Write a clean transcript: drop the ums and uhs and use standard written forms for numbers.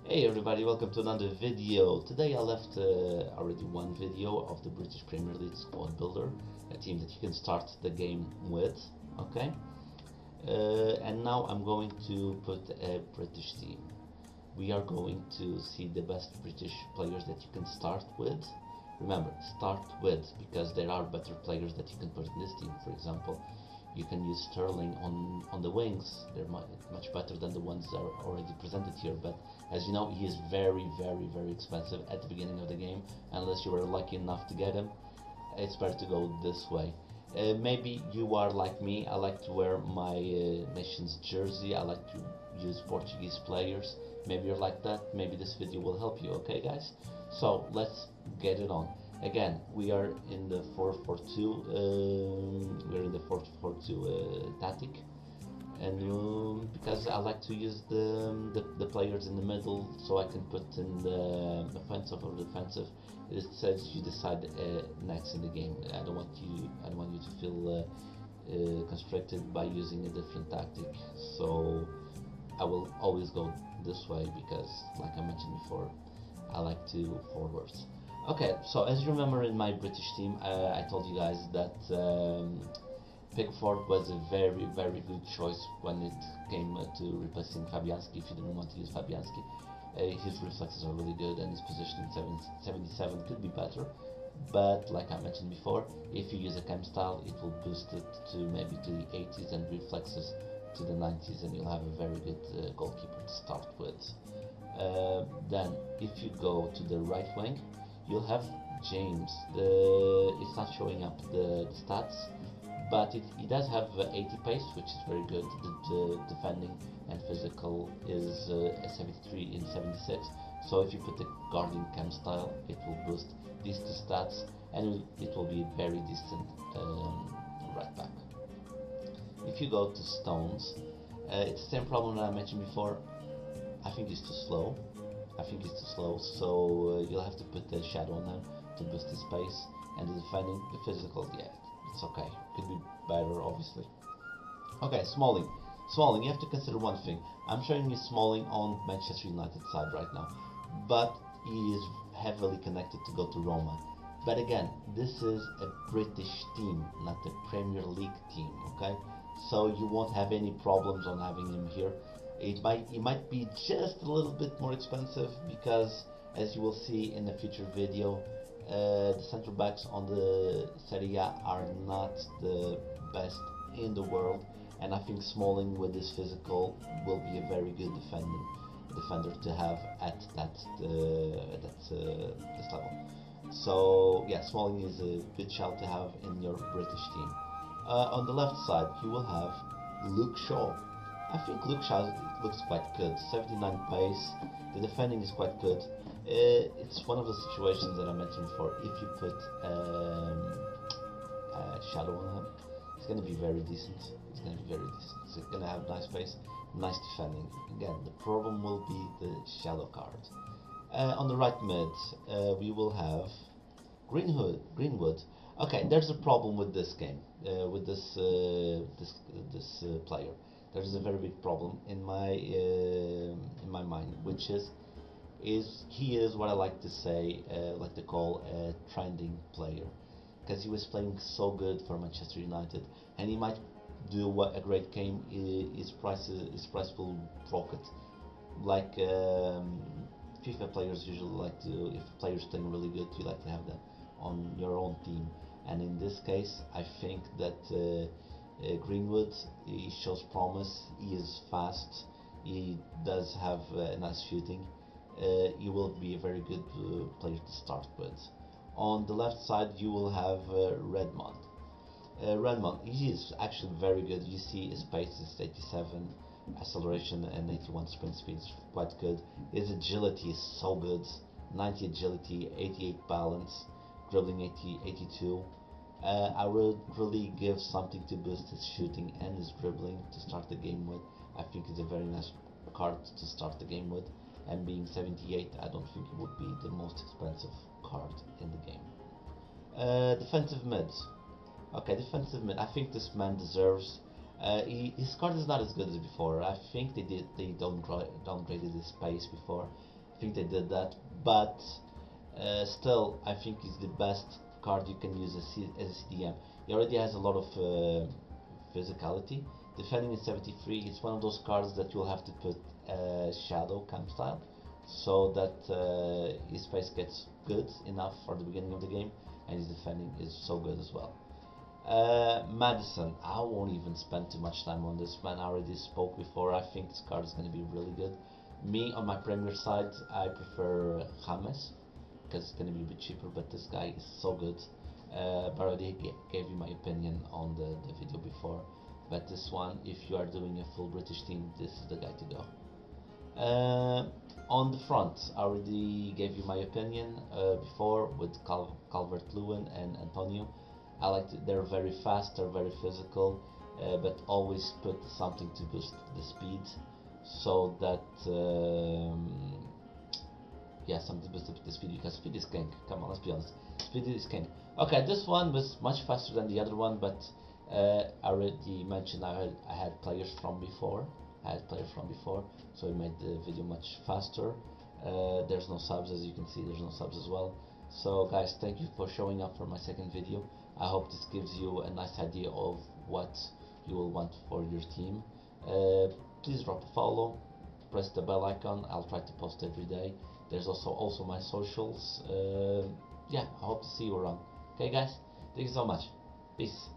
Hey everybody, welcome to another video. Today I left already one video of the British Premier League squad builder, a team that you can start the game with, okay? And now I'm going to put a British team. We are going to see the best British players that you can start with. Remember, start with, because there are better players that you can put in this team. For example, you can use Sterling on the wings. They're much better than the ones that are already presented here, but as you know, he is very expensive at the beginning of the game. Unless you were lucky enough to get him, it's better to go this way. Maybe you are like me. I like to wear my nation's jersey. I like to use Portuguese players. Maybe you're like that. Maybe this video will help you. Okay, guys, so let's get it on. Again, we are in the 4-4-2. We're in the 4-4-2 tactic, and because I like to use the players in the middle, so I can put in the offensive or defensive. It says you decide next in the game. I don't want you to feel constricted by using a different tactic. So I will always go this way because, like I mentioned before, I like to forwards. Okay, so as you remember in my British team, I told you guys that Pickford was a very good choice when it came to replacing Fabianski. If you didn't want to use Fabianski, his reflexes are really good and his position in 77 could be better. But like I mentioned before, if you use a cam style, it will boost it to maybe to the 80s and reflexes to the 90s, and you'll have a very good goalkeeper to start with. Then, if you go to the right wing, you'll have James. It's not showing up the stats, but he does have 80 pace, which is very good. The defending and physical is 73 in 76. So if you put the guarding cam style, it will boost these two stats, and it will be a very decent right back. If you go to Stones, it's the same problem that I mentioned before. I think he's too slow. So you'll have to put the shadow on him to boost his pace, and the defending, the physical, yeah, it's okay. Could be better, obviously. Okay, Smalling. Smalling, you have to consider one thing. I'm showing you Smalling on Manchester United side right now, but he is heavily connected to go to Roma. But again, this is a British team, not a Premier League team, okay? So you won't have any problems on having him here. It might be just a little bit more expensive because, as you will see in a future video, the center backs on the Serie A are not the best in the world, and I think Smalling with his physical will be a very good defender to have at this level. So yeah, Smalling is a good shout to have in your British team. On the left side, you will have Luke Shaw. I think Luke Shaw looks quite good. 79 pace. The defending is quite good. It's one of the situations that I mentioned before. If you put a shadow on him, it's going to be very decent. It's going to have nice pace, nice defending. Again, the problem will be the shadow card. On the right mid, we will have Greenwood. Okay, there's a problem with this game, with this player. There's a very big problem in my mind, which is he is what I like to say, like to call a trending player, because he was playing so good for Manchester United, and he might do what a great game. His price will rocket, like FIFA players usually like to. If players playing really good, you like to have them on your own team, and in this case, I think that. Greenwood, he shows promise. He is fast. He does have nice shooting. He will be a very good player to start with. On the left side, you will have Redmond. Redmond, he is actually very good. You see his pace is 87, acceleration and 81 sprint speed is quite good. His agility is so good. 90 agility, 88 balance, dribbling 82. I would really give something to boost his shooting and his dribbling to start the game with. I think it's a very nice card to start the game with, and being 78, I don't think it would be the most expensive card in the game. Defensive mid. Okay, defensive mid. I think this man deserves. His card is not as good as before. I think they downgraded his pace before, I think they did that, but still, I think it's the best card you can use as a CDM. He already has a lot of physicality. Defending in 73, it's one of those cards that you'll have to put Shadow Camp style, so that his face gets good enough for the beginning of the game, and his defending is so good as well. Madison, I won't even spend too much time on this man. I already spoke before. I think this card is going to be really good. Me, on my Premier side, I prefer James because it's going to be a bit cheaper, but this guy is so good. But I already gave you my opinion on the video before. But this one, if you are doing a full British team, this is the guy to go. On the front, I already gave you my opinion before with Calvert-Lewin and Antonio. I like they're very fast, they're very physical, but always put something to boost the speed, so that yeah, something to boost the speed, because speed is king. Come on, let's be honest, speed is king. Okay, this one was much faster than the other one, but I already mentioned I had players from before. So it made the video much faster. There's no subs, as you can see. There's no subs as well. So guys, thank you for showing up for my second video. I hope this gives you a nice idea of what you will want for your team. Please drop a follow, press the bell icon. I'll try to post every day. There's also my socials. Yeah, I hope to see you around. Okay guys, thank you so much. Peace.